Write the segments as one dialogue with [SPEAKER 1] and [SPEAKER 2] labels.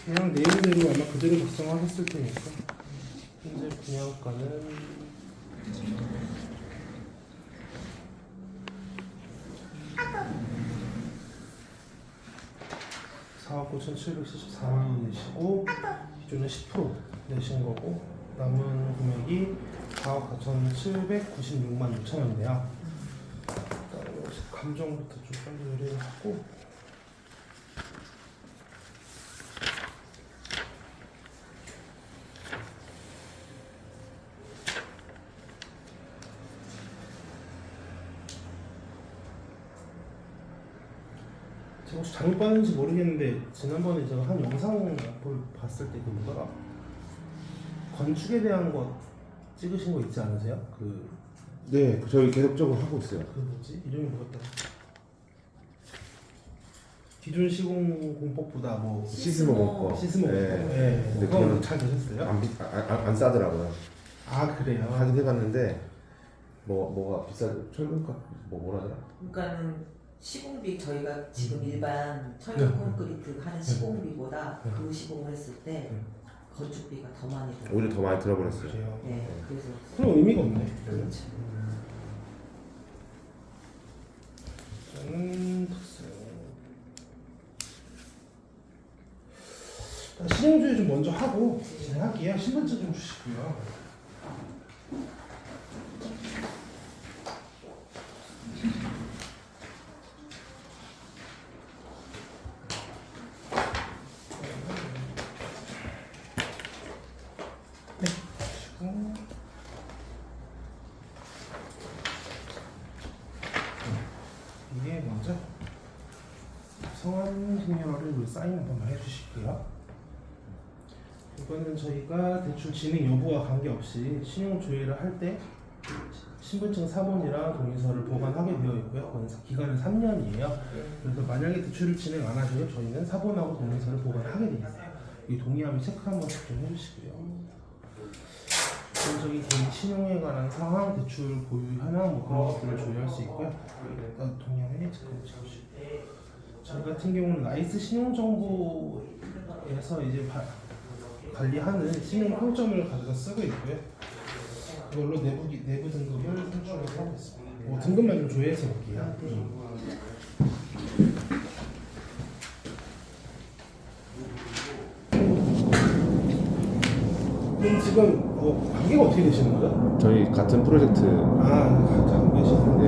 [SPEAKER 1] 그냥 내용대로 아마 그대로 작성하셨을 테니까. 현재 분양가는 4억 9,774만 원 내시고 기존에 10% 내신 거고 남은 금액이 4억 4,796만 6천 원이네요. 일단 감정부터 좀 빨리 의뢰를 하고 제가 혹시 잘못 봤는지 모르겠는데 지난번에 제가 한 영상을 봤을 때 그 뭐더라 건축에 대한 거 찍으신 거 있지 않으세요?
[SPEAKER 2] 네, 저희 계속적으로 하고 있어요.
[SPEAKER 1] 그 뭐지? 이름이 뭐였더라? 기존 시공공법보다 뭐
[SPEAKER 2] 시스모공법.
[SPEAKER 1] 시스모
[SPEAKER 2] 네.
[SPEAKER 1] 네.
[SPEAKER 2] 근데
[SPEAKER 1] 그건
[SPEAKER 2] 그거는
[SPEAKER 1] 잘 되셨어요?
[SPEAKER 2] 안 싸더라고요.
[SPEAKER 1] 아 그래요?
[SPEAKER 2] 하긴 해봤는데 뭐가 철근값 뭐라 하더라?
[SPEAKER 3] 그러니까는 시공비 저희가 지금 일반
[SPEAKER 1] 네.
[SPEAKER 3] 철근 콘크리트 하는 시공비보다
[SPEAKER 1] 네.
[SPEAKER 3] 그 시공을 했을 때 건축비가 더 많이 들어요.
[SPEAKER 2] 오히려 더 많이 들어버렸어요.
[SPEAKER 1] 그래요?
[SPEAKER 3] 네, 그래서
[SPEAKER 1] 그럼 의미가 없네.
[SPEAKER 3] 그렇죠.
[SPEAKER 1] 저는 실행주의 좀 먼저 하고 진행할게요. 신분증 좀 주시고요. 네. 주시고. 이게 먼저 성함 signature 사인 한 번만 해주시고요. 이거는 저희가 대출 진행 여부와 관계없이 신용 조회를 할 때 신분증 사본이랑 동의서를 보관하게 되어 있고요. 그건 기간은 3년이에요. 그래서 만약에 대출을 진행 안 하셔도 저희는 사본하고 동의서를 보관하게 되어 있어요. 이 동의하면 체크 한 번씩 좀 해주시고요. 기본적인 개인 신용에 관한 상황, 대출 보유 현황 뭐 그런 것들을 조회할 수 있고요. 일단 동의하면 체크 해주시고 저희 같은 경우는 나이스 신용정보에서 이제 관리하는 신용 평점을 가져다 쓰고 있고요. 이걸로 내부 등급을 선출을 하고 있습니다. 뭐 등급만 좀 조회해서 볼게요. 그럼 지금 관계가 어떻게 되시는 거죠?
[SPEAKER 2] 저희 같은 프로젝트
[SPEAKER 1] 잘 계시는데.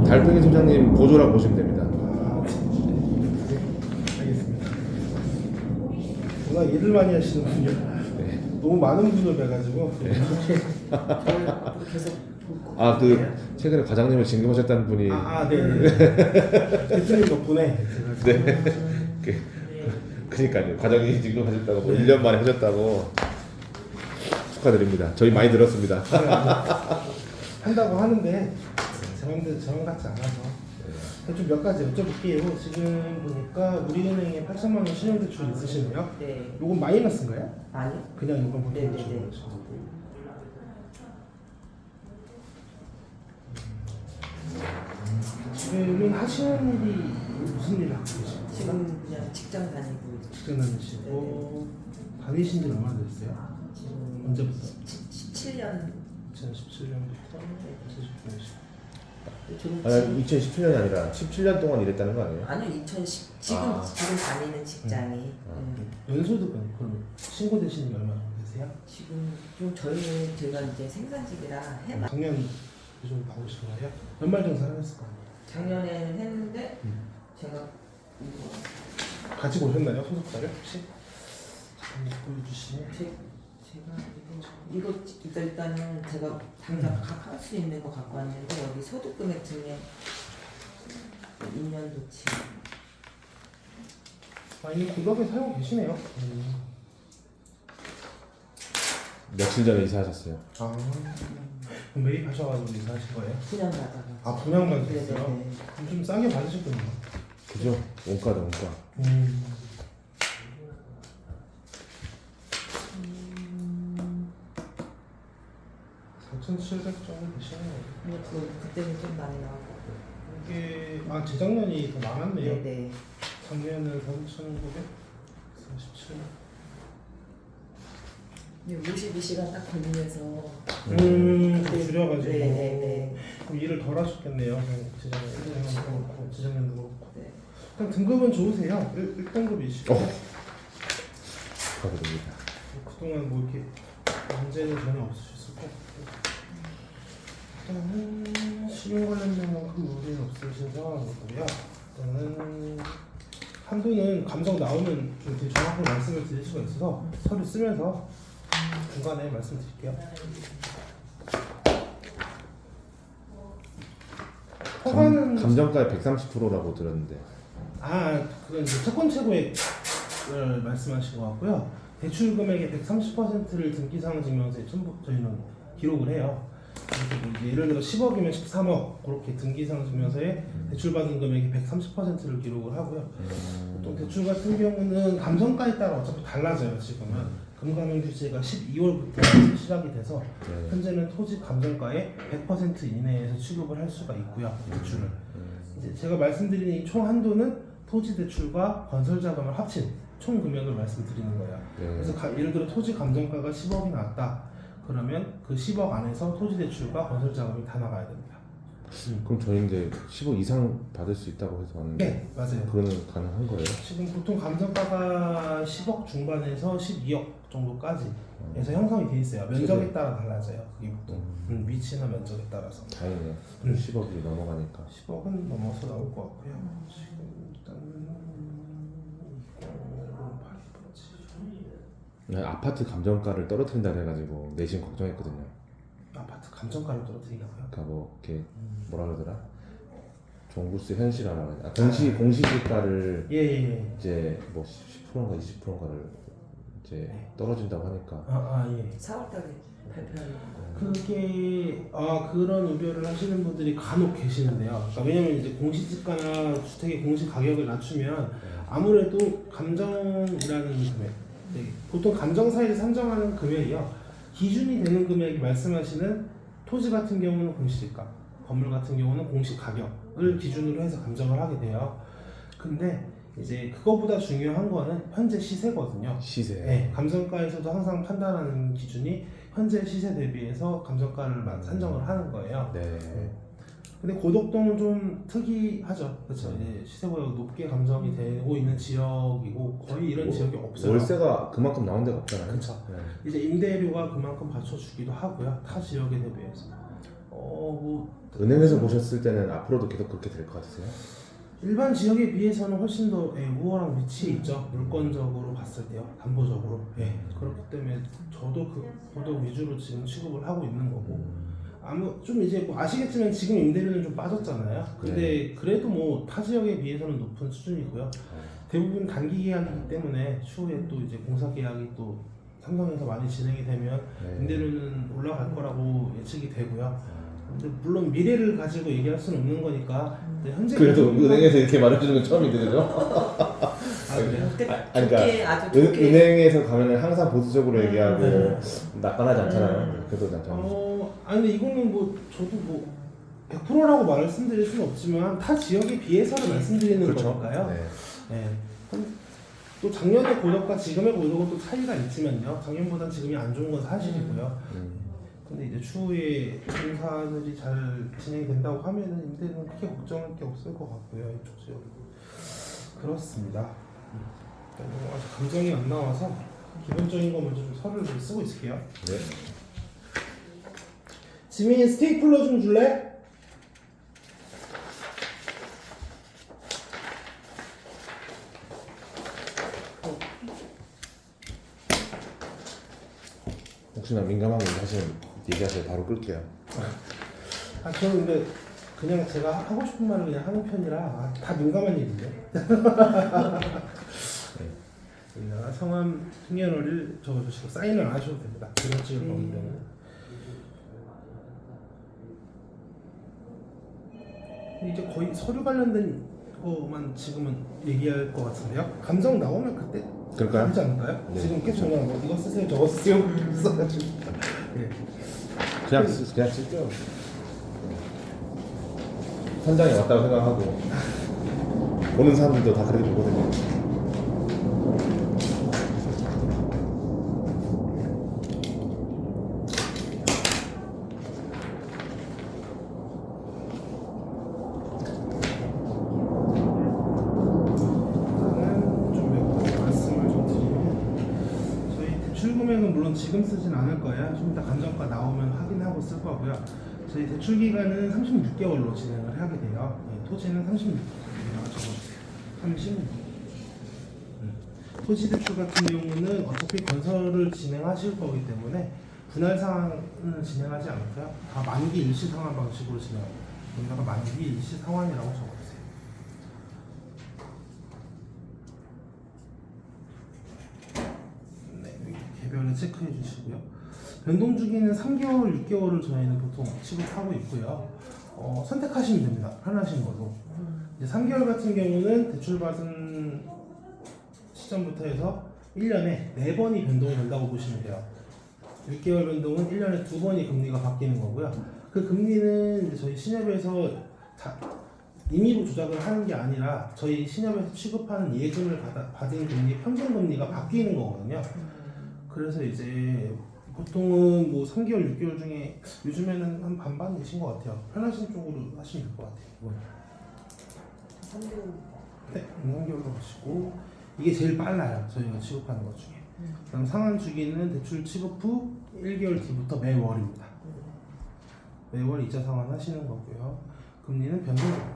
[SPEAKER 2] 달팽이 소장님 보조라고 보시면 됩니다.
[SPEAKER 1] 네, 알겠습니다. 워낙 일을 많이 하시는군요.
[SPEAKER 2] 네.
[SPEAKER 1] 너무 많은 분을 뵈가지고.
[SPEAKER 3] 계속
[SPEAKER 2] 최근에 과장님을 진급하셨다는 분이
[SPEAKER 1] 네. 대표님 덕분에.
[SPEAKER 2] 그러니까요. 과장님이 진급하셨다고 뭐
[SPEAKER 1] 네.
[SPEAKER 2] 1년 만에 하셨다고 축하드립니다. 저희 많이 들었습니다.
[SPEAKER 1] 한다고 하는데 저랑 같지 않아서 좀 몇 가지 여쭤볼게요. 지금 보니까 우리은행에 8천만 원 신용대출 있으시네요.
[SPEAKER 3] 네.
[SPEAKER 1] 요건 마이너스인가요?
[SPEAKER 3] 아니
[SPEAKER 1] 그냥 이건 보통
[SPEAKER 3] 네네네.
[SPEAKER 1] 대출이죠. 지금은 하시는 일이 무슨 일을 하고 계시나요?
[SPEAKER 3] 지금 그냥 직장 다니고
[SPEAKER 1] 직장 다니시고 다니신 지 얼마나 됐어요?
[SPEAKER 3] 지금
[SPEAKER 1] 언제부터?
[SPEAKER 3] 17년
[SPEAKER 1] 2017년부터 2019년씩.
[SPEAKER 3] 지금
[SPEAKER 2] 2017년이 아니라 17년 동안 일했다는 거 아니에요?
[SPEAKER 3] 아니요 2010 지금 다니는 직장이
[SPEAKER 1] 연소득은 그럼 신고되신 지 얼마 정도 되세요?
[SPEAKER 3] 지금 좀 저희는 제가 이제 생산직이라 해봐
[SPEAKER 1] 작년 그 정도 나오신 거예요? 연말정산 하셨을 거 아니에요?
[SPEAKER 3] 작년에는 했는데 제가 이거
[SPEAKER 1] 가지고 오셨나요? 소속사를 혹시? 잠깐 보여주시면
[SPEAKER 3] 제가 이거 일단은 제가 당장 할 수 있는 거 갖고 왔는데 여기 소득금액 증명 2년도치
[SPEAKER 1] 이미 구독에 사용하고 계시네요.
[SPEAKER 2] 며칠 전에 이사하셨어요.
[SPEAKER 1] 그럼 매입하셔가지고 이사하신 거예요?
[SPEAKER 3] 분양받아가
[SPEAKER 1] 분양받으셨어요?
[SPEAKER 3] 네네네.
[SPEAKER 1] 그럼 좀 싸게 받으셨군요.
[SPEAKER 2] 그죠? 원가다 원가.
[SPEAKER 1] 4,700 정도 되시네요.
[SPEAKER 3] 근데 그때는 좀 많이 나왔고
[SPEAKER 1] 이게 재작년이 더 많았네요.
[SPEAKER 3] 네네
[SPEAKER 1] 작년은 3,947.
[SPEAKER 3] 52시간 딱 걸리면서
[SPEAKER 1] 줄여가지고
[SPEAKER 3] 네네네.
[SPEAKER 1] 그럼 일을 덜 하셨겠네요. 지장년도 그렇고 지장년도 그렇고.
[SPEAKER 3] 네.
[SPEAKER 1] 일단 등급은 좋으세요. 1등급이시고
[SPEAKER 2] 축하드립니다.
[SPEAKER 1] 그동안 뭐 이렇게 문제는 전혀 없으셨을 것 같고 일단은 신용 관련된 큰 무리는 없으신 상황이고요. 일단은 한도는 감정 나오면 좀 되게 정확하게 말씀을 드릴 수가 있어서 서류 쓰면서 중간에 말씀드릴게요. 허가는
[SPEAKER 2] 감정가의 130%라고 들었는데
[SPEAKER 1] 그건 이제 채권 최고액을 말씀하신 것 같고요. 대출 금액의 130%를 등기사항 증명서에 첨부 저희는 기록을 해요. 그래서 뭐 이제 예를 들어 10억이면 13억 그렇게 등기사항 증명서에 대출받은 금액의 130%를 기록을 하고요. 보통 대출 같은 경우는 감정가에 따라 어차피 달라져요. 지금은 금감원 규제가 12월부터 시작이 돼서 현재는 토지 감정가의 100% 이내에서 취급을 할 수가 있고요. 대출을. 이제 제가 말씀드린 이 총 한도는 토지 대출과 건설 자금을 합친 총 금액을 말씀드리는 거예요. 그래서 예를 들어 토지 감정가가 10억이 나왔다. 그러면 그 10억 안에서 토지 대출과 건설 자금이 다 나가야 됩니다.
[SPEAKER 2] 그럼 저희 이제 10억 이상 받을 수 있다고 해서 왔는데
[SPEAKER 1] 네, 맞아요.
[SPEAKER 2] 그거는 가능한 거예요?
[SPEAKER 1] 지금 보통 감정가가 10억 중반에서 12억 정도까지 해서 형성이 돼 있어요. 면적에 따라 달라져요. 그게 보통 위치나 면적에 따라서.
[SPEAKER 2] 다행이네요. 10억이 넘어가니까.
[SPEAKER 1] 10억은 넘어서 나올 것 같고요. 지금 일단은 2088이지.
[SPEAKER 2] 아파트 감정가를 떨어뜨린다 그래가지고 내심 걱정했거든요.
[SPEAKER 1] 아파트 감정가를 떨어뜨리냐고요?
[SPEAKER 2] 그러니까 뭐 이렇게 뭐라 그러더라? 종부세 현실화라 공시지가를
[SPEAKER 1] 예.
[SPEAKER 2] 이제 뭐 10%인가 20%인가를 이제 떨어진다고 하니까
[SPEAKER 1] 예.
[SPEAKER 3] 4월달에 발표하는 거.
[SPEAKER 1] 그게 그런 우려를 하시는 분들이 간혹 계시는데요. 그러니까 왜냐면 이제 공시지가나 주택의 공시 가격을 낮추면 아무래도 감정이라는 금액, 보통 감정사에서 산정하는 금액이요. 기준이 되는 금액이 말씀하시는 토지 같은 경우는 공시지가, 건물 같은 경우는 공시 가격을 기준으로 해서 감정을 하게 돼요. 근데 이제 그거보다 중요한 거는 현재 시세거든요.
[SPEAKER 2] 시세.
[SPEAKER 1] 네, 감정가에서도 항상 판단하는 기준이 현재 시세 대비해서 감정가를 산정을 하는 거예요.
[SPEAKER 2] 네.
[SPEAKER 1] 근데 고덕동은 좀 특이하죠. 그렇죠. 이제 시세보다 높게 감정이 되고 있는 지역이고 거의 이런 지역이 없어요.
[SPEAKER 2] 월세가 그만큼 나온 데가 없잖아요.
[SPEAKER 1] 그렇죠.
[SPEAKER 2] 네.
[SPEAKER 1] 이제 임대료가 그만큼 받쳐주기도 하고요. 타 지역에 대비해서.
[SPEAKER 2] 은행에서 보셨을 때는 앞으로도 계속 그렇게 될 것 같으세요?
[SPEAKER 1] 일반 지역에 비해서는 훨씬 더 우월한 위치에 있죠. 물권적으로 봤을 때요. 담보적으로. 그렇기 때문에 저도 그 고덕 위주로 지금 취급을 하고 있는 거고. 좀 이제 뭐 아시겠지만 지금 임대료는 좀 빠졌잖아요. 근데 그래도 뭐 타 지역에 비해서는 높은 수준이고요. 대부분 단기 계약이기 때문에 추후에 또 이제 공사 계약이 또 삼성에서 많이 진행이 되면 임대료는 올라갈 거라고 예측이 되고요. 근데 물론 미래를 가지고 얘기할 수는 없는 거니까 현재
[SPEAKER 2] 그래도 은행에서 이렇게 말해주는 건 처음인데 그죠?
[SPEAKER 1] 그래요?
[SPEAKER 3] 좋게 아주 좋게.
[SPEAKER 2] 은행에서 가면은 항상 보수적으로 얘기하고 낙관하지 않잖아요. 그래도 난
[SPEAKER 1] 근데 이거는 뭐 저도 뭐 100%라고 말씀드릴 수는 없지만 타 지역에 비해서는 말씀드리는
[SPEAKER 2] 그렇죠.
[SPEAKER 1] 거니까요. 또 작년의 고덕과 지금의 고덕은 또 차이가 있지만요. 작년보다 지금이 안 좋은 건 사실이고요. 근데 이제 추후에 공사들이 잘 진행된다고 하면은 임대료는 크게 걱정할 게 없을 것 같고요. 이쪽 지역은 그렇습니다. 아직 감정이 안 나와서 기본적인 거 먼저 좀 서류를 좀 쓰고 있을게요.
[SPEAKER 2] 네.
[SPEAKER 1] 지민이 스테이플러 좀 줄래?
[SPEAKER 2] 혹시나 민감한 거 하시면 얘기하세요. 바로 끌게요.
[SPEAKER 1] 저는 근데 그냥 제가 하고 싶은 말을 그냥 하는 편이라 다 민감한 일인데. 여기다가 성함, 생년월일 적어주시고 사인을 안 하셔도 됩니다. 그런 찍을 거기 때문에. 이제 거의 서류 관련된 거만 지금은 얘기할 것 같은데요. 감정 나오면 그때
[SPEAKER 2] 그럴까요?
[SPEAKER 1] 하지 않을까요?
[SPEAKER 2] 네.
[SPEAKER 1] 지금 계속 그냥 뭐 이거 쓰세요 저거 쓰세요 써가지고.
[SPEAKER 2] 그냥 쓸게요. 현장에 왔다고 생각하고 보는 사람들도 다 그렇게 보거든요.
[SPEAKER 1] 말씀을 좀 드리면 저희 대출 금액은 물론 지금 쓰진 않을 거예요. 좀 이따 감정가 나오면 확인하고 쓸 거고요. 저희 대출 기간은 36개월로 진행을 하게 돼요. 네, 토지는 36개월이라고 적어주세요. 36. 토지 대출 같은 경우는 어차피 건설을 진행하실 거기 때문에 분할 상환은 진행하지 않고요. 다 만기 일시 상환 방식으로 진행합니다. 여기다가 만기 일시 상환이라고 적어주세요. 네, 여기 개별을 체크해 주시고요. 변동 주기는 3개월, 6개월을 저희는 보통 취급하고 있고요. 선택하시면 됩니다. 편하신 걸로. 이제 3개월 같은 경우는 대출 받은 시점부터 해서 1년에 4번이 변동이 된다고 보시면 돼요. 6개월 변동은 1년에 2번이 금리가 바뀌는 거고요. 그 금리는 이제 저희 신협에서 임의로 조작을 하는 게 아니라 저희 신협에서 취급하는 예금을 받은 금리 평균 금리가 바뀌는 거거든요. 그래서 이제 보통은 뭐 3개월, 6개월 중에 요즘에는 한 반반이신 것 같아요. 편하신 쪽으로 하시면 될 것 같아요. 이건.
[SPEAKER 3] 3개월.
[SPEAKER 1] 네, 3개월로 하시고 이게 제일 빨라요. 저희가 취급하는 것 중에. 그다음 상환 주기는 대출 취급 후 1개월 뒤부터 매월입니다. 매월 이자 상환하시는 거고요. 금리는 변동입니다.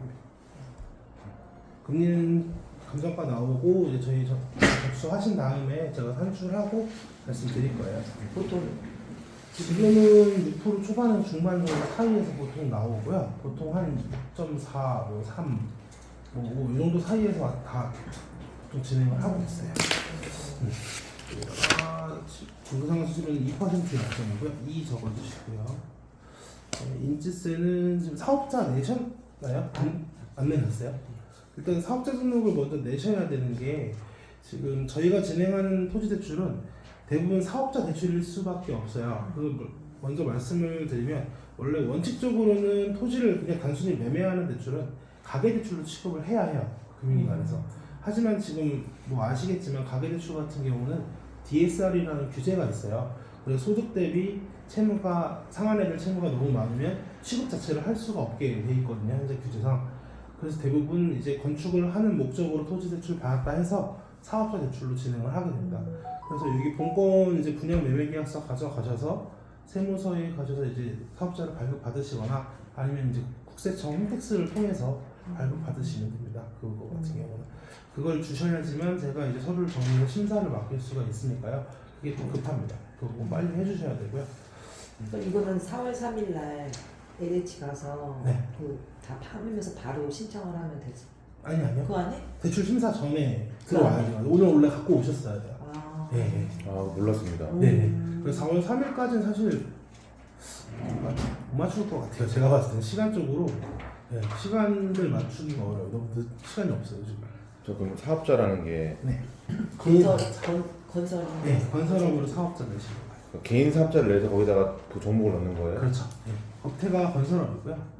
[SPEAKER 1] 금리는 감정가 나오고 이제 저희 접수하신 다음에 제가 산출하고 말씀드릴 거예요.
[SPEAKER 3] 보통
[SPEAKER 1] 지금은 6% 초반은 중반 정도 사이에서 보통 나오고요. 보통 한 6.4, 뭐 3, 뭐 이 정도 사이에서 다 보통 진행을 하고 있어요. 중도상환 수수료는 2% 약정이고요. 2 적어주시고요. 인지세는 지금 사업자 내셨나요? 안 내셨어요? 일단 사업자 등록을 먼저 내셔야 되는 게 지금 저희가 진행하는 토지 대출은 대부분 사업자 대출일 수밖에 없어요. 그 먼저 말씀을 드리면 원래 원칙적으로는 토지를 그냥 단순히 매매하는 대출은 가계대출로 취급을 해야 해요. 금융기관에서. 하지만 지금 뭐 아시겠지만 가계대출 같은 경우는 DSR이라는 규제가 있어요. 그래서 소득 대비 채무가 상환해야 될 채무가 너무 많으면 취급 자체를 할 수가 없게 돼 있거든요. 현재 규제상. 그래서 대부분 이제 건축을 하는 목적으로 토지 대출 받았다 해서 사업자 대출로 진행을 하게 됩니다. 그래서 여기 본권 이제 분양 매매 계약서 가져가셔서 세무서에 가셔서 이제 사업자를 발급 받으시거나 아니면 이제 국세청 홈택스를 통해서 발급 받으시면 됩니다. 그거 같은 경우는 그걸 주셔야지만 제가 이제 서류를 정리해서 심사를 맡길 수가 있으니까요. 그게 좀 급합니다. 그거 빨리 해주셔야 되고요.
[SPEAKER 3] 그럼 이거는 4월 3일 날 LH 가서
[SPEAKER 1] 네.
[SPEAKER 3] 다 파면서 바로 신청을 하면 되지.
[SPEAKER 1] 아니요.
[SPEAKER 3] 그거 아니?
[SPEAKER 1] 대출 심사 전에 들어와야죠. 오늘 원래 갖고 오셨어야 돼요.
[SPEAKER 3] 아.
[SPEAKER 1] 네.
[SPEAKER 2] 아 몰랐습니다.
[SPEAKER 1] 네. 그래서 4월 3일까지는 사실 못 맞출 것 같아요. 제가 봤을 때는 시간적으로 네, 시간을 맞추기가 어려워요. 너무 시간이 없어요 지금.
[SPEAKER 2] 저 그럼 사업자라는 게
[SPEAKER 1] 네.
[SPEAKER 3] 건설.
[SPEAKER 1] 네, 건설업으로 사업자 내시는 거예요.
[SPEAKER 2] 개인 사업자를 내서 거기다가 그 종목을 넣는 거예요?
[SPEAKER 1] 그렇죠. 네. 업태가 건설업이고요.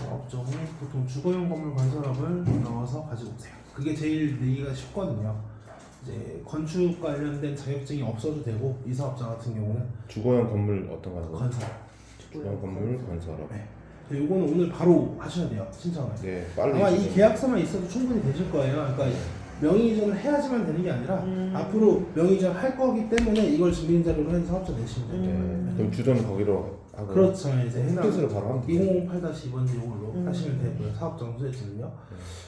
[SPEAKER 1] 업종이 보통 주거용 건물 건설업을 넣어서 가지고 오세요. 그게 제일 내기가 쉽거든요. 이제 건축 관련된 자격증이 없어도 되고 이 사업자 같은 경우는
[SPEAKER 2] 주거용 건물 어떤 거?
[SPEAKER 1] 건설업.
[SPEAKER 2] 주거용 건물 건설업.
[SPEAKER 1] 네. 요거는 오늘 바로 하셔야 돼요. 신청을.
[SPEAKER 2] 네, 빨리.
[SPEAKER 1] 아마 이 계약서만 있어도 충분히 되실 거예요. 그러니까 명의 이전을 해야지만 되는 게 아니라 앞으로 명의 이전 할 거기 때문에 이걸 증빙 자료로 해서 사업자 내시면 돼요.
[SPEAKER 2] 네. 그럼 주소는 거기로 하고.
[SPEAKER 1] 그렇죠. 이제 해당
[SPEAKER 2] 홈택스를 바로 하면
[SPEAKER 1] 2008-2번 이걸로 하시면 되고요. 사업 정수에서는요.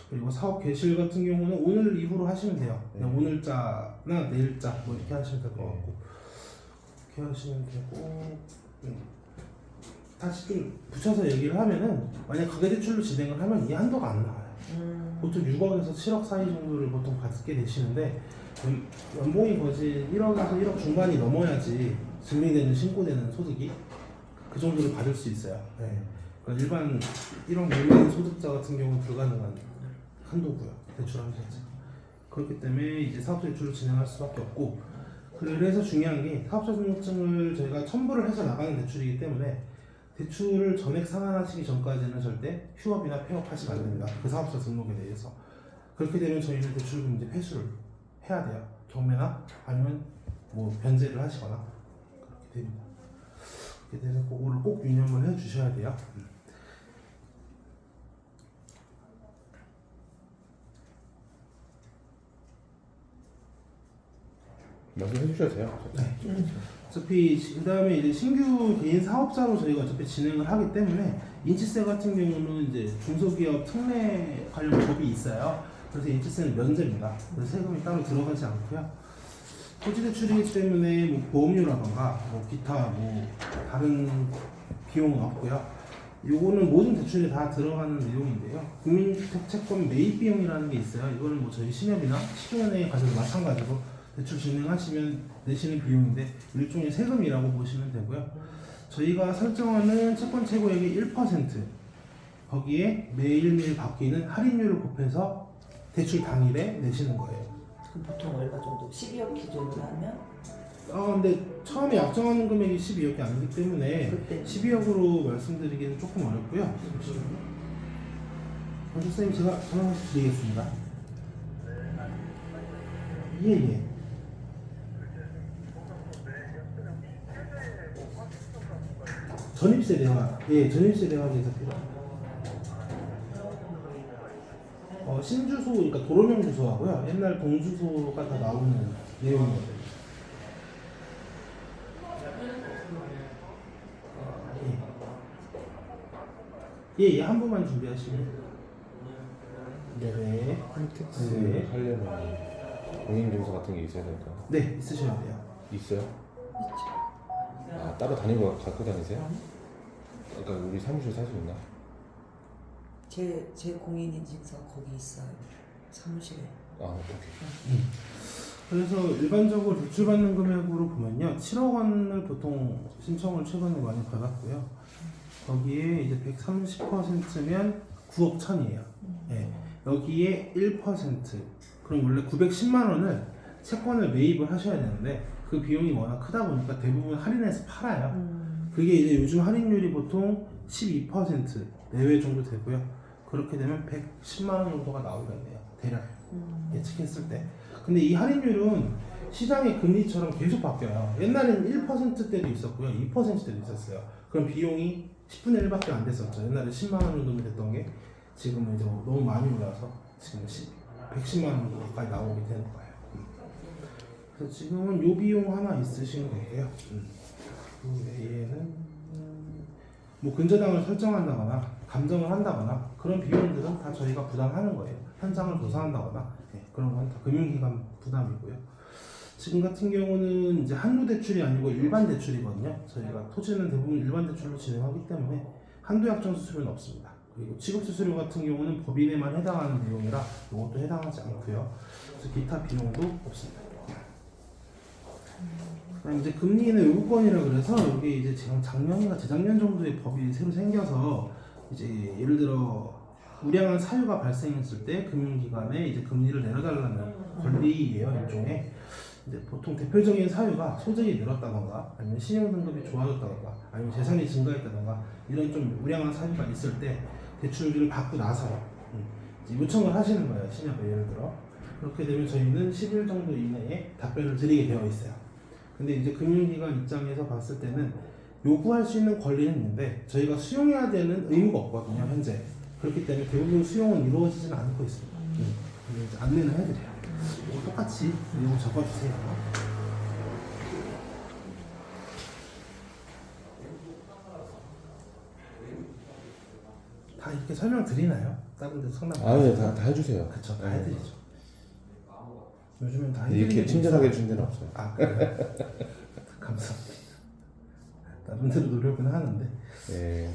[SPEAKER 1] 그리고 사업 개실 같은 경우는 오늘 이후로 하시면 돼요. 그냥 오늘자나 내일자 뭐 이렇게 하시면 될 것 같고 그렇게 하시면 되고 다시 좀 붙여서 얘기를 하면은 만약 가계대출로 진행을 하면 이 한도가 안 나와요. 보통 6억에서 7억 사이 정도를 보통 받게 되시는데 연봉이 거의 1억에서 1억 중반이 넘어야지 증빙되는 신고되는 소득이 그 정도를 받을 수 있어요. 네. 그러니까 일반 1억 미만 소득자 같은 경우는 불가능한 한도고요. 대출하는 자체가. 그렇기 때문에 이제 사업자 대출을 진행할 수밖에 없고 그래서 중요한 게 사업자 등록증을 저희가 첨부를 해서 나가는 대출이기 때문에 대출을 전액 상환하시기 전까지는 절대 휴업이나 폐업하시면 안 됩니다. 그 사업자 등록에 대해서. 그렇게 되면 저희는 대출금 이제 회수를 해야 돼요. 경매나 아니면 뭐 변제를 하시거나 그렇게 됩니다. 그렇게 되면 그거를 꼭 유념을 해 주셔야 돼요.
[SPEAKER 2] 말씀해 주셔도 돼요.
[SPEAKER 1] 어차피 그 다음에 이제 신규 개인 사업자로 저희가 어차피 진행을 하기 때문에 인치세 같은 경우는 이제 중소기업 특례 관련 법이 있어요. 그래서 인치세는 면제입니다. 그래서 세금이 따로 들어가지 않고요. 토지 대출이기 때문에 뭐 보험료라던가 뭐 기타 뭐 다른 비용은 없고요. 요거는 모든 대출에 다 들어가는 내용인데요. 국민주택채권 매입 비용이라는 게 있어요. 이거는 뭐 저희 신협이나 시중은행에 가셔도 마찬가지로 대출 진행하시면 내시는 비용인데 일종의 세금이라고 보시면 되고요. 저희가 설정하는 채권 최고액의 1% 거기에 매일매일 바뀌는 할인율을 곱해서 대출 당일에 내시는 거예요.
[SPEAKER 3] 그럼 보통 얼마 정도? 12억 기준으로 하면?
[SPEAKER 1] 근데 처음에 약정하는 금액이 12억이 아니기 때문에
[SPEAKER 3] 그때
[SPEAKER 1] 12억으로 말씀드리기는 조금 어렵고요. 선생님 제가 전화 드리겠습니다. 예. 전입세 대환, 전입세 대환에서 필요합니다. 신주소, 그러니까 도로명 주소하고요. 옛날 동주소가 다 나오는 내용이거든요. 한 번만 준비하시면. 네네.
[SPEAKER 2] 홈택스 하려면 공인증서 같은 게 있어야 될까?
[SPEAKER 1] 네, 있으셔야 돼요.
[SPEAKER 2] 있어요? 아 따로 다니고 갖고 다니세요? 그러니까 우리 사무실 사실 있나?
[SPEAKER 3] 제 공인인증서 거기 있어요. 사무실에.
[SPEAKER 2] 아 오케이.
[SPEAKER 1] 그래서 일반적으로 대출받는 금액으로 보면요, 7억 원을 보통 신청을 최근에 많이 받았고요. 거기에 이제 130%면 9억 천이에요. 여기에 1%, 그럼 원래 910만 원을 채권을 매입을 하셔야 되는데 그 비용이 워낙 크다 보니까 대부분 할인해서 팔아요. 그게 이제 요즘 할인율이 보통 12% 내외 정도 되고요. 그렇게 되면 110만 원 정도가 나오겠네요. 대략 예측했을 때. 근데 이 할인율은 시장의 금리처럼 계속 바뀌어요. 옛날에는 1%대도 있었고요, 2%대도 있었어요. 그럼 비용이 10분의 1밖에 안 됐었죠. 옛날에 10만 원 정도면 됐던 게 지금은 이제 너무 많이 올라서 지금 110만 원 정도 가까이 나오게 되는 거예요. 그래서 지금은 요 비용 하나 있으신 거고요. 그 외에는 뭐 근저당을 설정한다거나 감정을 한다거나 그런 비용들은 다 저희가 부담하는 거예요. 현장을 조사한다거나 그런 건 다 금융기관 부담이고요. 지금 같은 경우는 이제 한도 대출이 아니고 일반 대출이거든요. 저희가 토지는 대부분 일반 대출로 진행하기 때문에 한도 약정 수수료는 없습니다. 그리고 취급 수수료 같은 경우는 법인에만 해당하는 내용이라 이것도 해당하지 않고요. 그래서 기타 비용도 없습니다. 그다음 이제 금리인의 요구권이라 그래서 이게 이제 지금 작년인가 재작년 정도에 법이 새로 생겨서 이제 예를 들어 우량한 사유가 발생했을 때 금융기관에 이제 금리를 내려달라는 권리예요, 일종의. 이제 보통 대표적인 사유가 소득이 늘었다던가 아니면 신용등급이 좋아졌다던가 아니면 재산이 증가했다던가 이런 좀 우량한 사유가 있을 때 대출을 받고 나서 이제 요청을 하시는 거예요, 신협에. 예를 들어 그렇게 되면 저희는 10일 정도 이내에 답변을 드리게 되어 있어요. 근데 이제 금융기관 입장에서 봤을 때는 요구할 수 있는 권리는 있는데 저희가 수용해야 되는 의무가 없거든요, 현재. 그렇기 때문에 대부분 수용은 이루어지지는 않고 있습니다. 근데 이제 안내는 해드려요. 이거 똑같이 내용 적어주세요. 다 이렇게 설명드리나요? 다른 데 상담?
[SPEAKER 2] 아네 다 해주세요.
[SPEAKER 1] 그쵸, 다 해드리죠. 요즘은 다
[SPEAKER 2] 이렇게
[SPEAKER 1] 해드리는
[SPEAKER 2] 친절하게 해준 데는 없어요.
[SPEAKER 1] 아, 그래요? 감사합니다. 나름대로 노력은 하는데.
[SPEAKER 2] 네.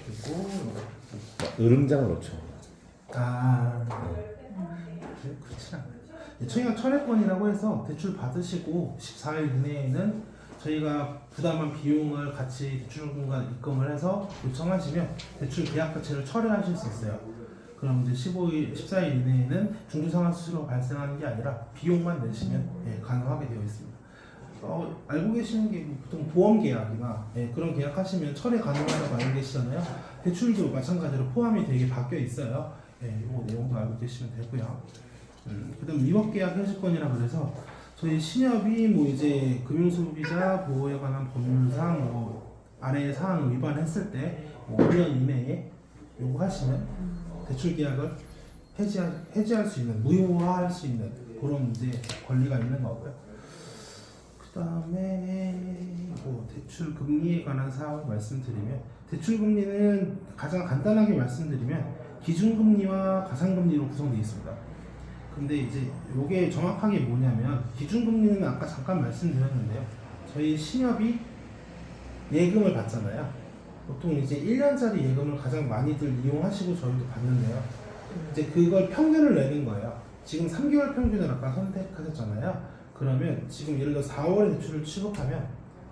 [SPEAKER 1] 그리고
[SPEAKER 2] 으름장을 넣죠.
[SPEAKER 1] 그렇지 않아요. 청약 철회권이라고 해서 대출 받으시고 14일 이내에는 저희가 부담한 비용을 같이 대출금과 입금을 해서 요청하시면 대출 계약 자체를 철회하실 수 있어요. 그럼 이제 14일 이내에는 중주상환 수수료가 발생하는 게 아니라 비용만 내시면 가능하게 되어 있습니다. 알고 계시는 게 보통 보험 계약이나 그런 계약하시면 철회 가능하다고 알고 계시잖아요. 대출도 마찬가지로 포함이 되게 바뀌어 있어요. 이거 내용도 알고 계시면 되고요. 그다음 위법 계약 해지권이라 그래서 저희 신협이 뭐 이제 금융소비자 보호에 관한 법률상 뭐 아래의 사항을 위반했을 때뭐 5년 이내에 요구하시면 대출 계약을 해지할 수 있는, 무효화할 수 있는 그런 이제 권리가 있는 거고요. 그다음에 뭐 대출 금리에 관한 사항을 말씀드리면, 대출 금리는 가장 간단하게 말씀드리면 기준금리와 가산금리로 구성되어 있습니다. 근데 이제 이게 정확하게 뭐냐면, 기준금리는 아까 잠깐 말씀드렸는데요. 저희 신협이 예금을 받잖아요. 보통 이제 1년짜리 예금을 가장 많이들 이용하시고 저희도 받는데요. 이제 그걸 평균을 내는 거예요. 지금 3개월 평균을 아까 선택하셨잖아요. 그러면 지금 예를 들어 4월에 대출을 취급하면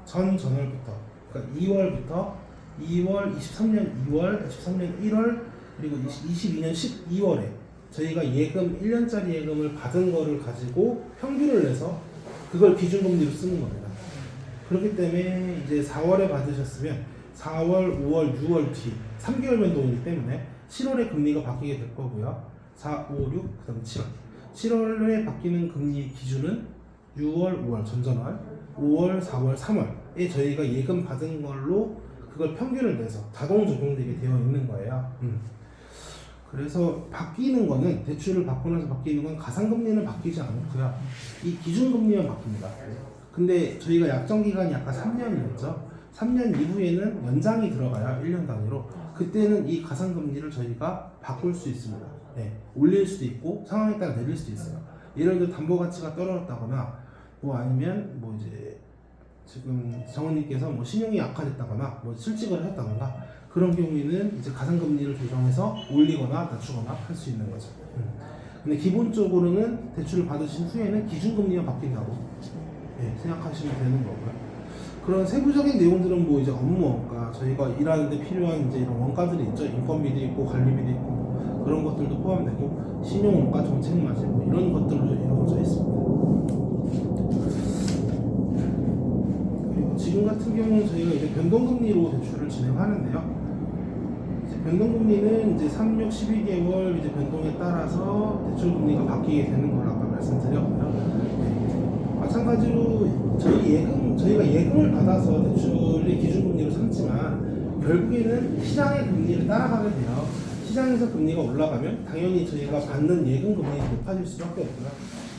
[SPEAKER 1] 전월부터, 그러니까 2월부터 2월, 23년 2월, 23년 1월, 그리고 22년 12월에 저희가 예금 1년짜리 예금을 받은 거를 가지고 평균을 내서 그걸 기준금리로 쓰는 겁니다. 그렇기 때문에 이제 4월에 받으셨으면 4월, 5월, 6월 뒤 3개월 변동이기 때문에 7월에 금리가 바뀌게 될 거고요. 4, 5, 6, 그 다음에 7월. 7월에 바뀌는 금리 기준은 6월, 5월 전전월, 5월, 4월, 3월에 저희가 예금 받은 걸로 그걸 평균을 내서 자동 적용되게 되어 있는 거예요. 그래서 바뀌는 거는, 대출을 받고 나서 바뀌는 건 가산금리는 바뀌지 않고요. 이 기준금리만 바뀝니다. 근데 저희가 약정기간이 아까 3년이었죠. 3년 이후에는 연장이 들어가요. 1년 단위로. 그때는 이 가산금리를 저희가 바꿀 수 있습니다. 올릴 수도 있고 상황에 따라 내릴 수도 있어요. 예를 들어 담보가치가 떨어졌다거나 뭐 아니면 뭐 이제 지금 정원님께서 뭐 신용이 악화됐다거나 뭐 실직을 했다거나 그런 경우에는 이제 가산금리를 조정해서 올리거나 낮추거나 할 수 있는 거죠. 근데 기본적으로는 대출을 받으신 후에는 기준금리가 바뀐다고 생각하시면 되는 거고요. 그런 세부적인 내용들은 뭐 이제 업무 원가, 저희가 일하는데 필요한 이제 이런 원가들이 있죠. 인건비도 있고 관리비도 있고 뭐 그런 것들도 포함되고, 신용 원가, 정책 마진 뭐 이런 것들로 이루어져 있습니다. 그리고 지금 같은 경우는 저희가 이제 변동금리로 대출을 진행하는데요. 이제 변동금리는 이제 3, 6, 12개월 이제 변동에 따라서 대출금리가 바뀌게 되는 걸 아까 말씀드렸고요. 마찬가지로 저희가 예금을 받아서 대출의 기준금리로 삼지만 결국에는 시장의 금리를 따라가게 돼요. 시장에서 금리가 올라가면 당연히 저희가 받는 예금금리가 높아질 수밖에 없고요.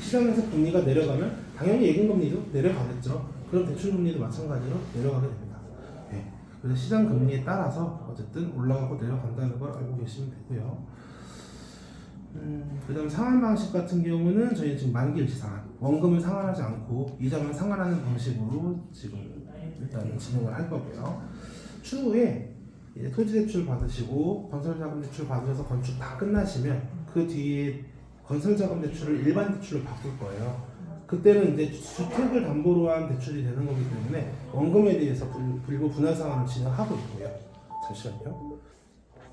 [SPEAKER 1] 시장에서 금리가 내려가면 당연히 예금금리도 내려가겠죠. 그럼 대출금리도 마찬가지로 내려가게 됩니다. 그래서 시장 금리에 따라서 어쨌든 올라가고 내려간다는 걸 알고 계시면 되고요. 그 다음 상환 방식 같은 경우는 저희 지금 만기일시 상환, 원금을 상환하지 않고 이자만 상환하는 방식으로 지금 일단 진행을 할 거고요. 추후에 이제 토지대출 받으시고 건설자금 대출 받으셔서 건축 다 끝나시면 그 뒤에 건설자금 대출을 일반 대출로 바꿀 거예요. 그때는 이제 주택을 담보로 한 대출이 되는 거기 때문에 원금에 대해서 불구 분할 상환을 진행하고 있고요. 잠시만요.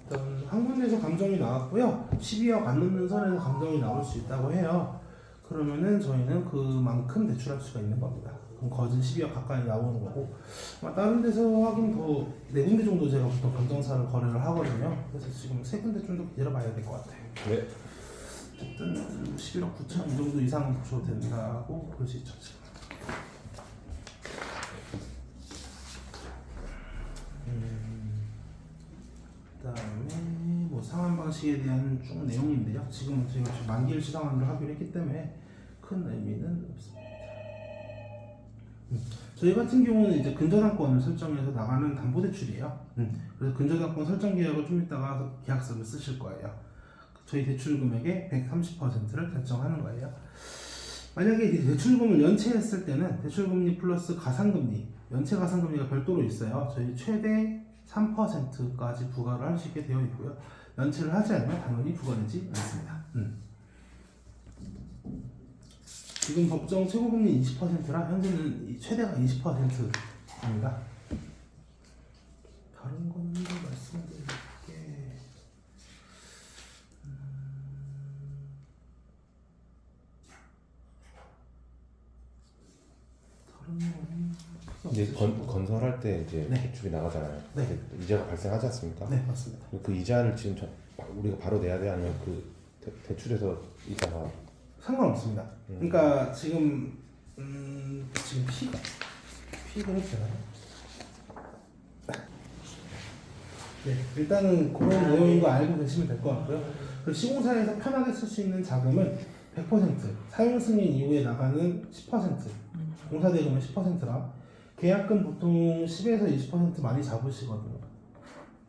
[SPEAKER 1] 일단 한군에서 감정이 나왔고요. 12억 안 넘는 선에서 감정이 나올 수 있다고 해요. 그러면은 저희는 그만큼 대출할 수가 있는 겁니다. 그럼 거진 12억 가까이 나오는 거고, 다른 데서 하긴 더 4군데 정도 제가 보통 감정사를 거래를 하거든요. 그래서 지금 3군데 좀 더 기다려봐야 될 것 같아요.
[SPEAKER 2] 네.
[SPEAKER 1] 어쨌든 11억 9천 이 정도 이상은 보셔도 된다고 볼 수 있죠. 지금. 그다음에 뭐 상환 방식에 대한 쭉 내용인데요. 지금은 저희가 만기일시 상환을 하기로 했기 때문에 큰 의미는 없습니다. 저희 같은 경우는 이제 근저당권을 설정해서 나가는 담보대출이에요. 그래서 근저당권 설정 계약을 좀 이따가 계약서를 쓰실 거예요. 저희 대출 금액의 130%를 결정하는 거예요. 만약에 이 대출금을 연체했을 때는 대출금리 플러스 가산금리, 연체 가산금리가 별도로 있어요. 저희 최대 3%까지 부과를 할 수 있게 되어 있고요. 연체를 하지 않으면 당연히 부과되지 않습니다. 지금 법정 최고금리 20%라 현재는 최대가 20%입니다. 다른 거는 말씀드릴게. 다른
[SPEAKER 2] 이제
[SPEAKER 1] 있으시고.
[SPEAKER 2] 건설할 때 이제
[SPEAKER 1] 네.
[SPEAKER 2] 대출이 나가잖아요.
[SPEAKER 1] 네.
[SPEAKER 2] 근데 이자가 발생하지 않습니까?
[SPEAKER 1] 네, 맞습니다.
[SPEAKER 2] 그 이자를 지금 우리가 바로 내야 돼 아니면 그 대출에서 이자가
[SPEAKER 1] 상관없습니다. 그러니까 지금 지금 피가 해도 되나요? 네, 일단은 그런 내용인 거 알고 계시면 될 것 같고요. 그리고 시공사에서 편하게 쓸 수 있는 자금은 100%, 사용 승인 이후에 나가는 10%, 공사대금은 10%라 계약금 보통 10에서 20% 많이 잡으시거든요.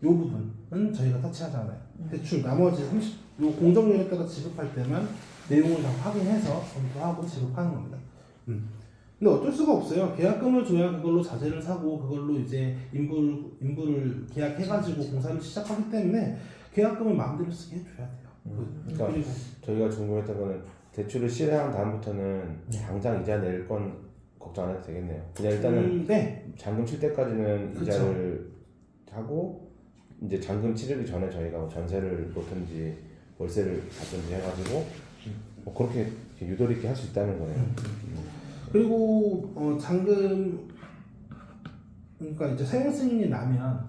[SPEAKER 1] 이 부분은 저희가 터치하지 않아요. 대출 나머지 30, 요 공정률에 따라 지급할 때만 내용을 다 확인해서 검토하고 지급하는 겁니다. 근데 어쩔 수가 없어요. 계약금을 줘야 그걸로 자재를 사고 그걸로 이제 인부를 계약해가지고 공사를 시작하기 때문에 계약금을 마음대로 쓰게 해줘야 돼요.
[SPEAKER 2] 그러니까
[SPEAKER 1] 그리고
[SPEAKER 2] 저희가 궁금했던 거는 대출을 실행한 다음부터는 당장 이자 낼 건 걱정 안 해도 되겠네요. 그냥 일단은
[SPEAKER 1] 네,
[SPEAKER 2] 잔금 칠 때까지는
[SPEAKER 1] 그쵸.
[SPEAKER 2] 이자를 하고 이제 잔금 치르기 전에 저희가 뭐 전세를 놓든지 월세를 받든지 해가지고 뭐 그렇게 유도리 있게 할 수 있다는 거네요.
[SPEAKER 1] 그리고 잔금 그러니까 이제 사용 승인이 나면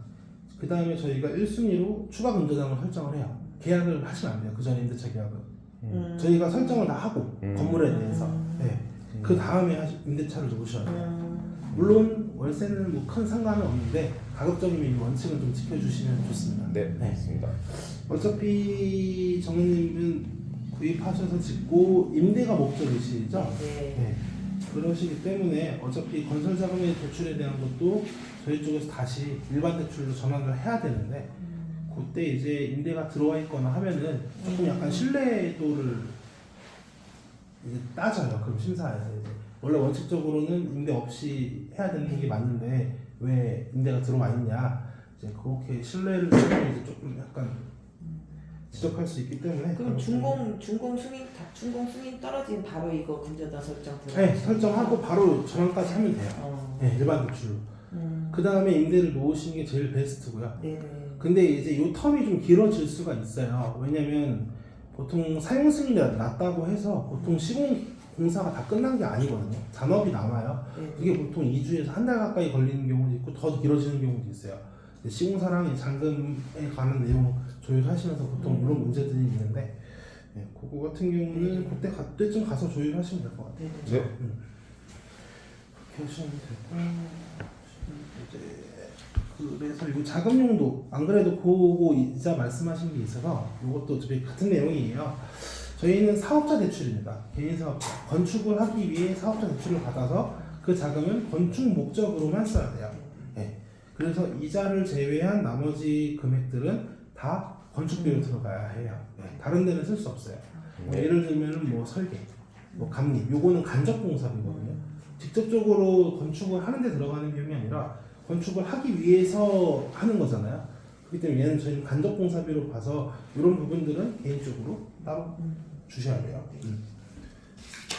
[SPEAKER 1] 그 다음에 저희가 1순위로 추가 근저당을 설정을 해요. 계약을 하시면 안 돼요. 그 전에 임대차 계약은 저희가 설정을 다 하고 건물에 대해서 네. 그 다음에 임대차를 놓으셔야 돼요. 물론 월세는 뭐 큰 상관은 없는데 가급적이면 이 원칙은 좀 지켜주시면 좋습니다.
[SPEAKER 2] 네,
[SPEAKER 1] 네.
[SPEAKER 2] 맞습니다.
[SPEAKER 1] 어차피 정현님은 구입하셔서 짓고 임대가 목적이시죠?
[SPEAKER 3] 네.
[SPEAKER 1] 네. 그러시기 때문에 어차피 건설 자금의 대출에 대한 것도 저희 쪽에서 다시 일반 대출로 전환을 해야 되는데 그때 이제 임대가 들어와 있거나 하면은 조금 약간 신뢰도를 이제 따져요. 그럼 심사에서 이제 원래 원칙적으로는 임대 없이 해야 되는 게 맞는데 왜 임대가 들어와 있냐 이제 그렇게 신뢰를 이제 조금 약간 지적할 수 있기 때문에
[SPEAKER 3] 그럼 준공 승인 떨어지면 바로 이거 근저당 설정 들어.
[SPEAKER 1] 네, 설정하고 바로 전환까지 하면 돼요. 네, 일반 대출로. 그 다음에 임대를 놓으시는 게 제일 베스트고요.
[SPEAKER 3] 네.
[SPEAKER 1] 근데 이제 이 텀이 좀 길어질 수가 있어요. 왜냐면 보통 사용 승인이 났다고 해서 보통 시공 공사가 다 끝난 게 아니거든요. 잔업이 남아요.
[SPEAKER 3] 네.
[SPEAKER 1] 그게 보통 2주에서 한 달 가까이 걸리는 경우도 있고 더 길어지는 경우도 있어요. 시공사랑 잔금에 관한 내용 조율하시면서 보통 이런 문제들이 있는데 네, 그거 같은 경우는 그때쯤 가서 조율하시면 될 것 같아요.
[SPEAKER 2] 네.
[SPEAKER 1] 그렇게 하시면 되고 이제 그래서 이거 자금용도 안 그래도 그거 이자 말씀하신 게 있어서 이것도 어차피 같은 내용이에요. 저희는 사업자 대출입니다. 개인 사업자 건축을 하기 위해 사업자 대출을 받아서 그 자금은 건축 목적으로만 써야 돼요. 네. 그래서 이자를 제외한 나머지 금액들은 다 건축비로 들어가야 해요. 네. 다른 데는 쓸 수 없어요. 뭐 예를 들면은 뭐 설계, 뭐 감리, 요거는 간접공사비거든요. 직접적으로 건축을 하는데 들어가는 비용이 아니라 건축을 하기 위해서 하는 거잖아요. 그렇기 때문에 얘는 저희는 간접공사비로 봐서 이런 부분들은 개인적으로 따로 주셔야 돼요.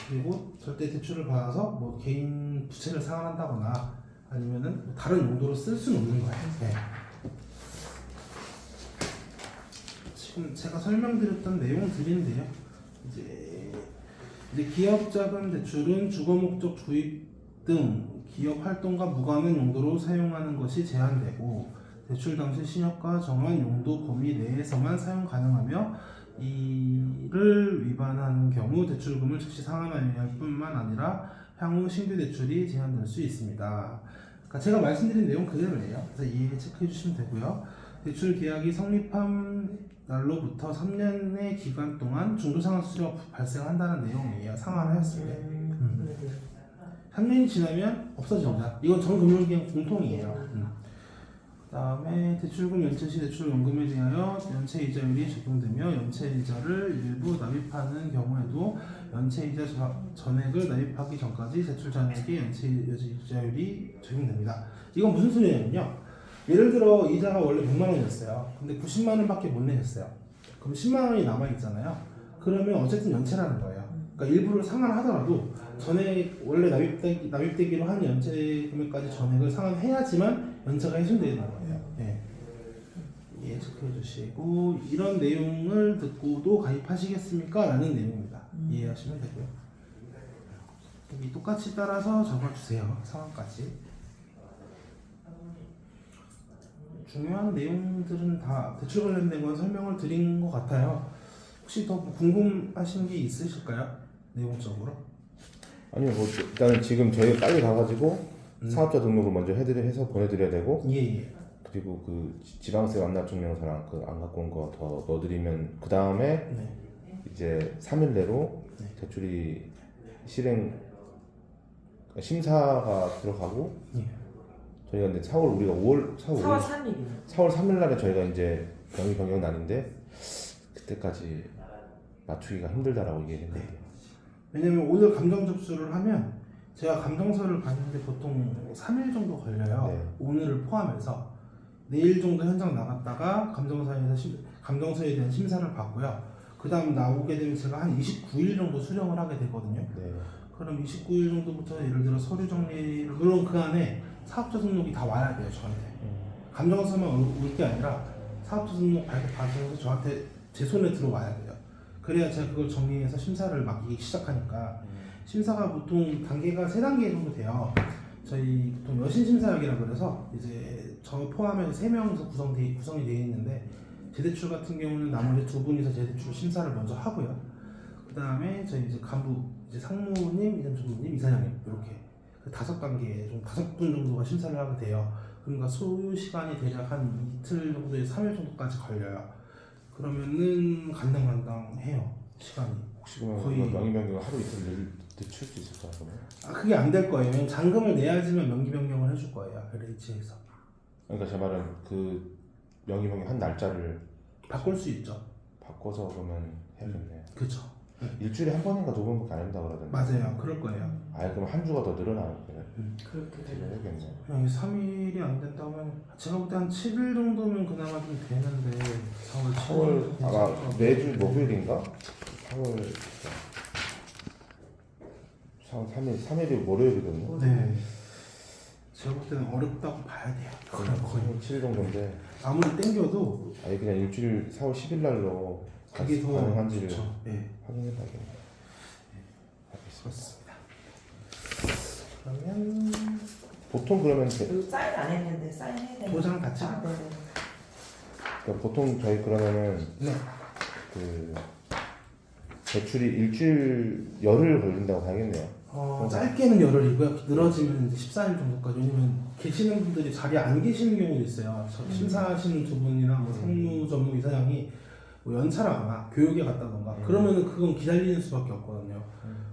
[SPEAKER 1] 그리고 절대 대출을 받아서 뭐 개인 부채를 상환한다거나 아니면은 뭐 다른 용도로 쓸 수는 없는 거예요. 네. 지금 제가 설명드렸던 내용들인데요. 이제 기업자금 대출은 주거 목적 구입 등 기업 활동과 무관한 용도로 사용하는 것이 제한되고 대출 당시 신협가 정한 용도 범위 내에서만 사용 가능하며 이를 위반하는 경우 대출금을 즉시 상환하여야 할 뿐만 아니라 향후 신규 대출이 제한될 수 있습니다. 그러니까 제가 말씀드린 내용 그대로예요. 그래서 이해 체크해 주시면 되고요. 대출 계약이 성립한 날로부터 3년의 기간 동안 중도상환 수수료가 발생한다는 내용이에요. 상환하였을 때. 3년이 지나면 없어집니다. 이건 전 금융기관 공통이에요. 그 다음에 대출금 연체 시 대출연금에 대하여 연체이자율이 적용되며 연체이자를 일부 납입하는 경우에도 연체이자 전액을 납입하기 전까지 대출 잔액의 연체이자율이 적용됩니다. 이건 무슨 소리냐면요. 예를 들어 이자가 원래 100만 원이었어요. 근데 90만 원밖에 못 내셨어요. 그럼 10만 원이 남아있잖아요. 그러면 어쨌든 연체라는 거예요. 그러니까 일부를 상환하더라도 전액 원래 납입되기로 한 연체 금액까지 전액을 상환해야지만 연체가 해소되는 거예요. 네. 이해 체크해 주시고 이런 내용을 듣고도 가입하시겠습니까? 라는 내용입니다. 이해하시면 되고요. 여기 똑같이 따라서 적어주세요. 상황까지. 중요한 내용들은 다 대출 관련된 건 설명을 드린 것 같아요. 혹시 더 궁금하신 게 있으실까요? 내용적으로?
[SPEAKER 2] 아니요, 뭐 일단은 지금 저희가 빨리 가가지고 사업자 등록을 먼저 해서 보내드려야 되고,
[SPEAKER 1] 예.
[SPEAKER 2] 그리고 그 지방세 완납 증명서랑 그 안 갖고 온 거 더 넣어드리면 그 다음에
[SPEAKER 1] 네.
[SPEAKER 2] 이제 3일 내로
[SPEAKER 1] 네.
[SPEAKER 2] 대출이 실행 심사가 들어가고,
[SPEAKER 1] 예.
[SPEAKER 2] 저희가 근데 4월 우리가 4월
[SPEAKER 3] 4월 3일이요.
[SPEAKER 2] 4월 3일 날에 저희가 이제 명의 변경 날인데 그때까지 맞추기가 힘들다라고 얘기했는데.
[SPEAKER 1] 왜냐면 오늘 감정 접수를 하면 제가 감정서를 봤는데 보통 3일 정도 걸려요.
[SPEAKER 2] 네.
[SPEAKER 1] 오늘을 포함해서 내일 정도 현장 나갔다가 감정서에 대한 심사를 받고요. 그 다음 나오게 되면 제가 한 29일 정도 수령을 하게 되거든요.
[SPEAKER 2] 네.
[SPEAKER 1] 그럼 29일 정도부터 예를 들어 서류 정리를, 물론 그 안에 사업자 등록이 다 와야 돼요, 저한테. 감정서만 올 게 아니라 사업자 등록 받아서 저한테 제 손에 들어와야 돼요. 그래야 제가 그걸 정리해서 심사를 맡기기 시작하니까. 심사가 보통 단계가 3단계 정도 돼요. 저희 보통 여신심사역이라 그래서 이제 저 포함해서 3명이서 구성이 되어 있는데, 재대출 같은 경우는 나머지 2분이서 재대출 심사를 먼저 하고요. 그 다음에 저희 이제 간부, 이제 상무님, 이전전무님, 이사장님 이렇게 그 5단계, 좀 5분 정도가 심사를 하게 돼요. 그러니까 소요 시간이 대략 한 이틀 정도에서 3일 정도까지 걸려요. 그러면은 간당간당해요, 시간이.
[SPEAKER 2] 혹시 그러면
[SPEAKER 1] 거의-
[SPEAKER 2] 명의 변경을 하루 이틀 늦출 수 있을까요? 그러면?
[SPEAKER 1] 아, 그게 안 될 거예요. 왜냐면 잔금을 내야지만 명기 변경을 해줄 거예요, LH에서.
[SPEAKER 2] 그러니까 제 말은 그 명의 변경 한 날짜를
[SPEAKER 1] 바꿀 수 있죠.
[SPEAKER 2] 바꿔서 그러면 해야겠네.
[SPEAKER 1] 그쵸.
[SPEAKER 2] 일주일에 한 번인가 2번밖에 안 한다고 그러던데.
[SPEAKER 1] 맞아요. 그럴 거예요.
[SPEAKER 2] 아예 그럼 한 주가 더 늘어나는 거네.
[SPEAKER 3] 그렇게
[SPEAKER 2] 되게
[SPEAKER 3] 되면
[SPEAKER 2] 해야겠네.
[SPEAKER 1] 그냥 3일이 안 된다면 제가 볼 때 한 7일 정도면 그나마 좀 되는데 4월 7일
[SPEAKER 2] 4월 아마 매주 목요일인가? 4월 3일이 월요일이거든요.
[SPEAKER 1] 네. 제가 볼 때는 어렵다고 봐야 돼요. 거의.
[SPEAKER 2] 7일 정도인데
[SPEAKER 1] 아무리 땡겨도
[SPEAKER 2] 아예 그냥 일주일 4월 10일 날로
[SPEAKER 1] 그게 더
[SPEAKER 2] 가능한지를
[SPEAKER 1] 좋죠. 네.
[SPEAKER 2] 확인해봐야겠네.
[SPEAKER 1] 그렇습니다. 그러면
[SPEAKER 2] 보통 그러면
[SPEAKER 3] 그리고 사인 안 했는데 사인해야 되는
[SPEAKER 1] 도장 다 찍어?
[SPEAKER 3] 네네.
[SPEAKER 2] 그러니까 보통 저희 그러면은
[SPEAKER 1] 네.
[SPEAKER 2] 그 대출이 일주일 열흘 걸린다고 봐야겠네요.
[SPEAKER 1] 짧게는 열흘이고요. 늘어지면 이제 14일 정도까지. 왜냐면 계시는 분들이 자리에 안 계시는 경우도 있어요. 심사하시는 두 분이나 뭐 상무 전무 이사장이 뭐 연차를 하거나 교육에 갔다던가 그러면은 그건 기다리는 수밖에 없거든요.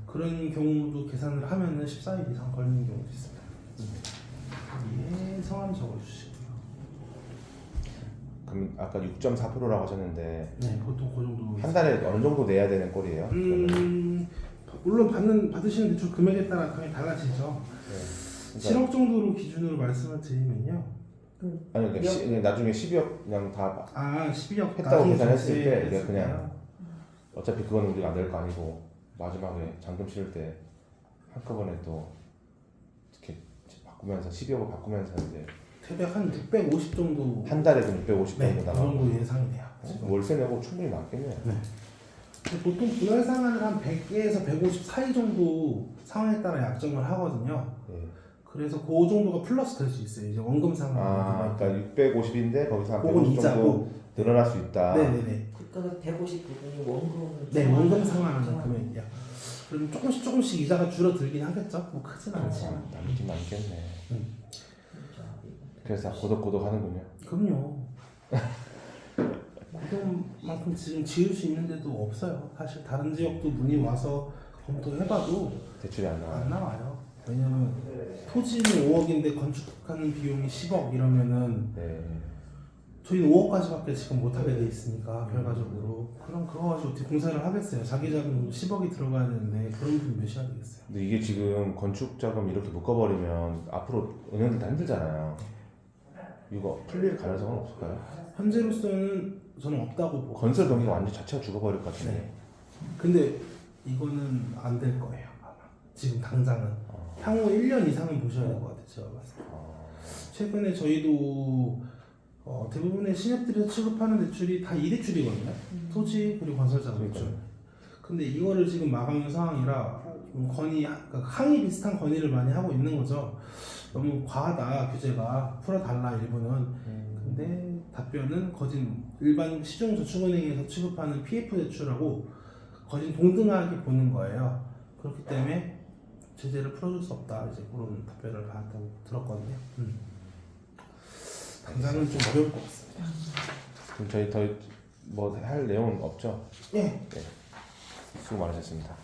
[SPEAKER 1] 그런 경우도 계산을 하면은 14일 이상 걸리는 경우도 있습니다. 예, 성함 적어주시고요.
[SPEAKER 2] 그럼 아까 6.4%라고 하셨는데
[SPEAKER 1] 네, 보통 그 정도.
[SPEAKER 2] 한 달에 어느 정도 내야 되는 꼴이에요? 그러면?
[SPEAKER 1] 물론 받으시는 대출 금액에 따라 당연히 달라지죠.
[SPEAKER 2] 네.
[SPEAKER 1] 7억 정도로 기준으로 말씀을 드리면요.
[SPEAKER 2] 아니 그러니까 나중에 12억 그냥 다
[SPEAKER 1] 12억
[SPEAKER 2] 했다고 계산했을 때
[SPEAKER 1] 네,
[SPEAKER 2] 이게 그냥 어차피 그거는 우리가 안 될 거 아니고 마지막에 잔금 치를 때 한꺼번에 또 이렇게 바꾸면서 12억을 바꾸면서 이제
[SPEAKER 1] 대략 한 650 정도.
[SPEAKER 2] 한 달에 그 650
[SPEAKER 1] 네,
[SPEAKER 2] 정도
[SPEAKER 1] 그
[SPEAKER 2] 나가고
[SPEAKER 1] 정도 예상이 돼요. 지금.
[SPEAKER 2] 월세 내고 충분히 남겠네요.
[SPEAKER 1] 근데 보통 분할 상한을 한 100에서 150 사이 정도 상황에 따라 약정을 하거든요.
[SPEAKER 2] 네.
[SPEAKER 1] 그래서 그 정도가 플러스 될 수 있어요. 이제 원금 상한.
[SPEAKER 2] 그러니까 650인데 거기서 한
[SPEAKER 1] 혹은
[SPEAKER 2] 150 정도
[SPEAKER 1] 이자고.
[SPEAKER 2] 늘어날 수 있다.
[SPEAKER 1] 네네네.
[SPEAKER 3] 그러니까 150 부분이 원금.
[SPEAKER 1] 네, 원금 상환하는 금액이요. 그럼 조금씩 이자가 줄어들긴 하겠죠. 뭐 크진 않지만.
[SPEAKER 2] 남긴 남겠네.
[SPEAKER 3] 진짜.
[SPEAKER 2] 그래서 고독고독 하는군요.
[SPEAKER 1] 그럼요. 그만큼 지금 지을 수 있는 데도 없어요. 사실 다른 지역도 문의 와서 검토해봐도
[SPEAKER 2] 대출이 안 나와요.
[SPEAKER 1] 안 나와요. 왜냐면 토지는 5억인데 건축하는 비용이 10억 이러면은
[SPEAKER 2] 네.
[SPEAKER 1] 저희는 5억까지밖에 지금 못하게 돼 있으니까 결과적으로. 그럼 그거 가지고 어떻게 공사를 하겠어요. 자기 자금 10억이 들어가야 되는데 그런 분 몇이 안 되겠어요.
[SPEAKER 2] 근데 이게 지금 건축 자금 이렇게 묶어버리면 앞으로 은행들 다 힘들잖아요. 이거 풀릴 가능성은 없을까요?
[SPEAKER 1] 현재로서는 저는 없다고 보고.
[SPEAKER 2] 건설 경기가 완전 자체가 죽어버릴 것 같은데.
[SPEAKER 1] 네. 근데 이거는 안 될 거예요. 아마 지금 당장은. 향후 1년 이상은 보셔야 될 것 같아요. 제가 봤을 때. 최근에 저희도 대부분의 신협들에서 취급하는 대출이 다 2대출이거든요. 토지 그리고 건설자금 대출.
[SPEAKER 2] 그러니까요.
[SPEAKER 1] 근데 이거를 지금 막아놓은 상황이라 좀 그러니까 항의 비슷한 건의를 많이 하고 있는 거죠. 너무 과하다 규제가 풀어달라 일부는. 근데 답변은 거진 일반 시중저축은행에서 취급하는 PF 대출하고 거진 동등하게 보는 거예요. 그렇기 때문에 제재를 풀어줄 수 없다 이제 그런 답변을 받았다고 들었거든요. 당장은 좀 어려울 것 같습니다.
[SPEAKER 2] 그럼 저희 더 뭐 할 내용은 없죠?
[SPEAKER 1] 예.
[SPEAKER 2] 네. 수고 많으셨습니다.